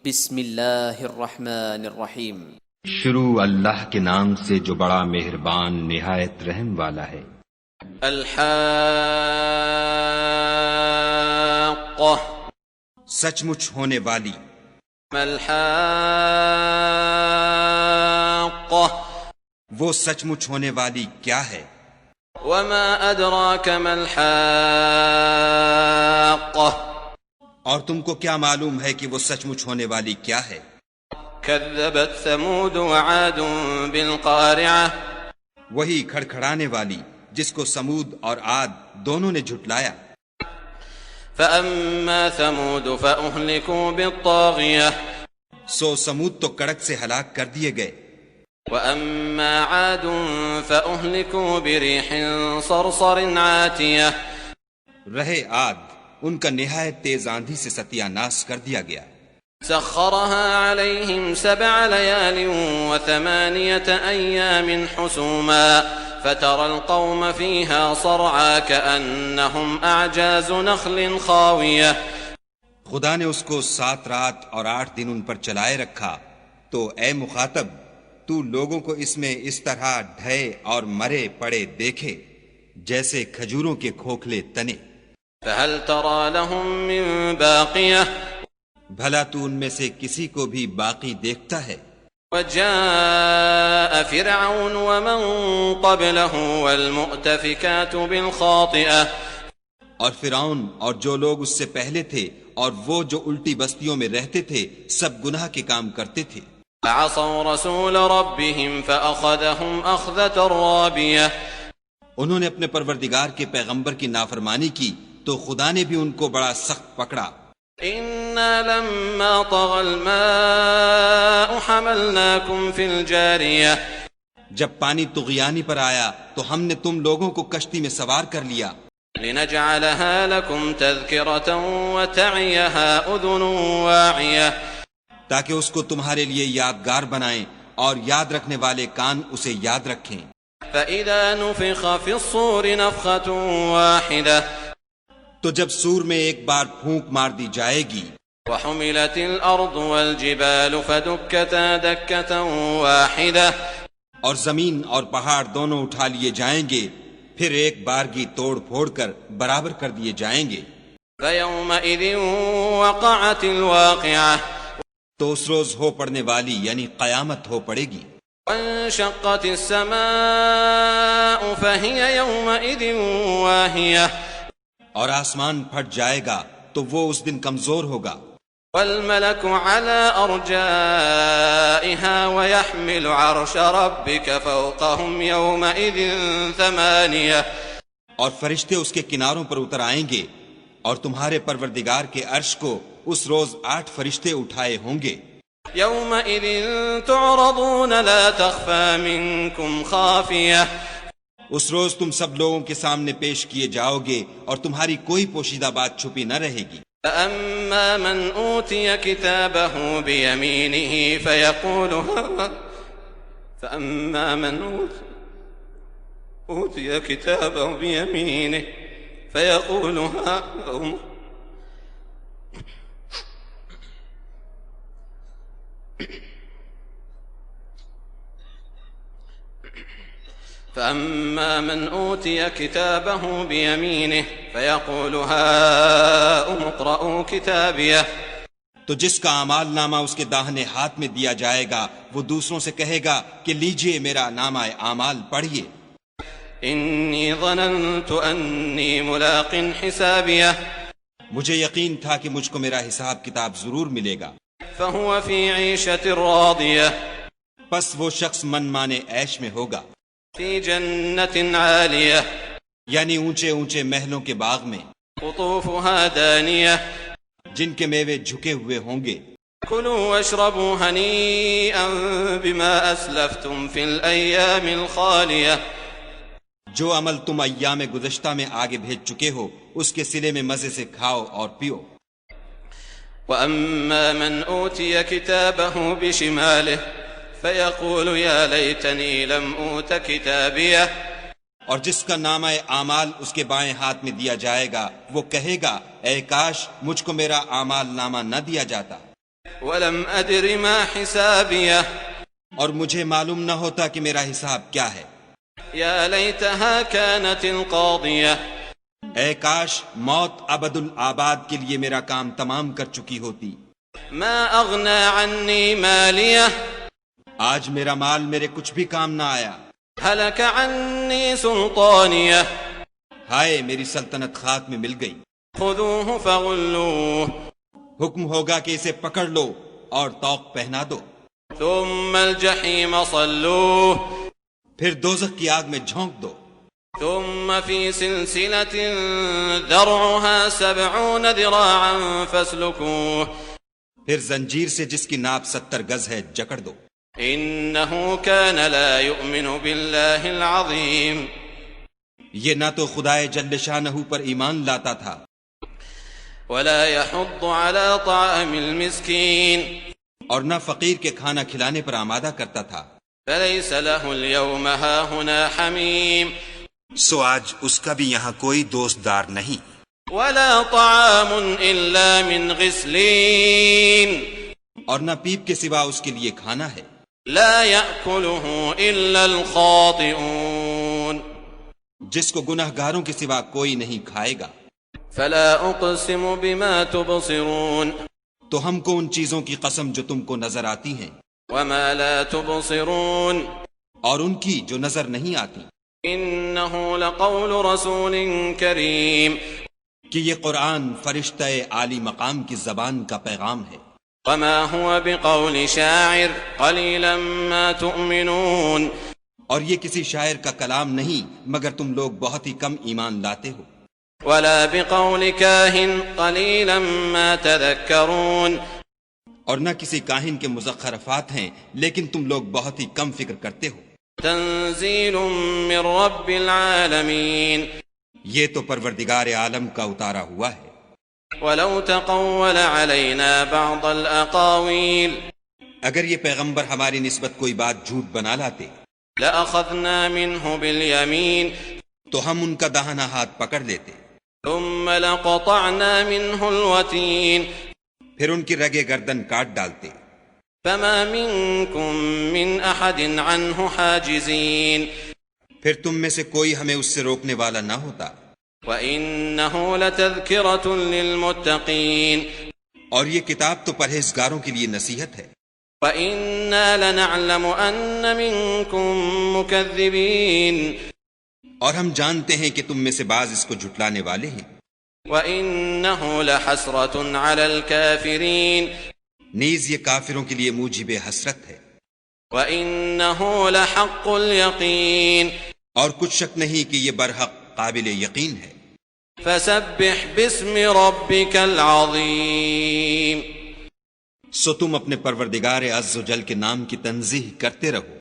بسم اللہ الرحمن الرحیم۔ شروع اللہ کے نام سے جو بڑا مہربان نہایت رحم والا ہے۔ الحاقہ، سچ مچ ہونے والی۔ ما الحاقہ، وہ سچ مچ ہونے والی کیا ہے؟ وما ادراک ما الحاقہ، اور تم کو کیا معلوم ہے کہ وہ سچ مچ ہونے والی کیا ہے؟ کذبت ثمود وعاد بالقارعہ، وہی کھڑکھڑانے والی جس کو سمود اور عاد دونوں نے جھٹلایا۔ فاما ثمود فاہلکوا بالطاغیہ، سو سمود تو کڑک سے ہلاک کر دیے گئے۔ واما عاد فاہلکوا بريح صرصر عاتیہ، رہے عاد، ان کا نہایت تیز آندھی سے ستیہ ناش کر دیا گیا۔ سخرها عليهم 7 ليال و8 أيام حسوما فترى القوم فيها صرعا كأنهم أعجاز نخل خاوية، خدا نے اس کو 7 رات اور 8 دن ان پر چلائے رکھا، تو اے مخاطب تو لوگوں کو اس میں اس طرح ڈھے اور مرے پڑے دیکھے جیسے کھجوروں کے کھوکھلے تنے۔ فهل ترى لهم من باقية، بھلا تو ان میں سے کسی کو بھی باقی دیکھتا ہے؟ وجاء فرعون ومن قبله والمؤتفكات بالخاطئة، اور فرعون اور جو لوگ اس سے پہلے تھے اور وہ جو الٹی بستیوں میں رہتے تھے سب گناہ کے کام کرتے تھے۔ عصوا رسول ربهم فأخذهم أخذة رابية، انہوں نے اپنے پروردگار کے پیغمبر کی نافرمانی کی تو خدا نے بھی ان کو بڑا سخت پکڑا۔ إنا لما طغى الماء حملناكم في الجارية، جب پانی طغیانی پر آیا تو ہم نے تم لوگوں کو کشتی میں سوار کر لیا، لنجعلها لكم تذكرة وتعيها أذن واعية، تاکہ اس کو تمہارے لیے یادگار بنائیں اور یاد رکھنے والے کان اسے یاد رکھیں۔ فإذا نفخ في الصور نفخة واحدة، تو جب سور میں ایک بار پھونک مار دی جائے گی، وحملت الأرض والجبال فدكتا دكة واحدة، اور زمین اور پہاڑ دونوں اٹھا لیے جائیں گے، پھر ایک بارگی توڑ پھوڑ کر برابر کر دیے جائیں گے۔ فيومئذ وقعت الواقعة، تو اس روز ہو پڑنے والی یعنی قیامت ہو پڑے گی۔ وانشقت السماء فهي يومئذ واهية، اور آسمان پھٹ جائے گا تو وہ اس دن کمزور ہوگا۔ والملك على أرجائها ويحمل عرش ربك فوقهم يومئذ 8، اور فرشتے اس کے کناروں پر اتر آئیں گے اور تمہارے پروردگار کے عرش کو اس روز 8 فرشتے اٹھائے ہوں گے۔ يومئذ تعرضون لا تخفى منكم خافية، اس روز تم سب لوگوں کے سامنے پیش کیے جاؤ گے اور تمہاری کوئی پوشیدہ بات چھپی نہ رہے گی۔ فأما من أوتي كتابه بيمينه فأما من أوتي كتابه بيمينه فيقول فأما من أوتي كتابه بيمينه فيقول هاؤم اقرءوا كتابيه، تو جس کا اعمال نامہ اس کے داہنے ہاتھ میں دیا جائے گا وہ دوسروں سے کہے گا کہ لیجئے میرا نامہ اعمال پڑھیے۔ إني ظننت أني ملاق حسابيه، مجھے یقین تھا کہ مجھ کو میرا حساب کتاب ضرور ملے گا۔ فهو في عيشة راضية، پس وہ شخص من مانے عیش میں ہوگا، في جنة عالية، یعنی اونچے اونچے محلوں کے باغ میں، قطوفها دانية، جن کے میوے جھکے ہوئے ہوں گے۔ كلوا واشربوا هنيئا بما أسلفتم في الأيام الخالية، جو عمل تم ایام گزشتہ میں آگے بھیج چکے ہو اس کے صلے میں مزے سے کھاؤ اور پیو۔ وأما من أوتي كتابه بشماله فيقول يا ليتني لم أوت كتابيه، اور جس کا نامہ اعمال اس کے بائیں ہاتھ میں دیا جائے گا وہ کہے گا اے کاش مجھ کو میرا اعمال نامہ نہ دیا جاتا۔ ولم أدر ما حسابيه اور مجھے معلوم نہ ہوتا کہ میرا حساب کیا ہے. يا ليتها كانت القاضية اے کاش موت ابد الآباد کے لیے میرا کام تمام کر چکی ہوتی. ما أغنى عني ماليه آج میرا مال میرے کچھ بھی کام نہ آیا. هلك عني سلطانيه ہائے میری سلطنت خاک میں مل گئی. خذوه فغلوه حکم ہوگا کہ اسے پکڑ لو اور طوق پہنا دو. ثم الجحيم صلوه پھر دوزخ کی آگ میں جھونک دو. ثم في سلسلة ذرعها 70 ذراعا فاسلكوه پھر زنجیر سے جس کی ناپ 70 گز ہے جکڑ دو. إنه كان لا يؤمن بالله العظيم یہ نہ تو خدائے جل شانہ پر ایمان لاتا تھا ولا يحض على طعام المسكين اور نہ فقیر کے کھانا کھلانے پر آمادہ کرتا تھا. فليس له اليوم هاهنا حميم سو آج اس کا بھی یہاں کوئی دوست دار نہیں. ولا طعام إلا من غسلين اور نہ پیپ کے سوا اس کے لیے کھانا ہے. لا يأكله إلا الخاطئون جس کو گناہ گاروں کے سوا کوئی نہیں کھائے گا. فلا أقسم بما تبصرون تو ہم کو ان چیزوں کی قسم جو تم کو نظر آتی ہیں وما لا تبصرون اور ان کی جو نظر نہیں آتی. إنه لقول رسول كريم کہ یہ قرآن فرشتہ عالی مقام کی زبان کا پیغام ہے. وما هو بقول شاعر قليلا ما تؤمنون اور یہ کسی شاعر کا کلام نہیں مگر تم لوگ بہت ہی کم ایمان لاتے ہو. ولا بقول كاهن قليلا ما تذكرون اور نہ کسی کاہن کے مزخرفات ہیں لیکن تم لوگ بہت ہی کم فکر کرتے ہو. تنزيل من رب العالمين یہ تو پروردگار عالم کا اتارا ہوا ہے. ولو تقول علينا بعض الأقاويل اگر یہ پیغمبر ہماری نسبت کوئی بات جھوٹ بنا لاتے لأخذنا منه باليمين تو ہم ان کا داہنا ہاتھ پکڑ لیتے. ثم لقطعنا منه الوتين پھر ان کی رگے گردن کاٹ ڈالتے. فما منكم من أحد عنه حاجزين پھر تم میں سے کوئی ہمیں اس سے روکنے والا نہ ہوتا. وَإِنَّهُ لَتَذْكِرَةٌ لِّلْمُتَّقِينَ اور یہ کتاب تو پرہیزگاروں کے لیے نصیحت ہے. وَإِنَّا لَنَعْلَمُ أَنَّ مِنكُم مُّكَذِّبِينَ اور ہم جانتے ہیں کہ تم میں سے بعض اس کو جھٹلانے والے ہیں. وَإِنَّهُ لَحَسْرَةٌ عَلَى الْكَافِرِينَ نیز یہ کافروں کے لیے موجب حسرت ہے. وَإِنَّهُ لَحَقُّ الْيَقِينِ اور کچھ شک نہیں کہ یہ برحق قابل یقین ہے. فَسَبِّحْ بِاسْمِ رَبِّكَ الْعَظِيمِ سو تم اپنے پروردگار عز و جل کے نام کی تنزیہ کرتے رہو.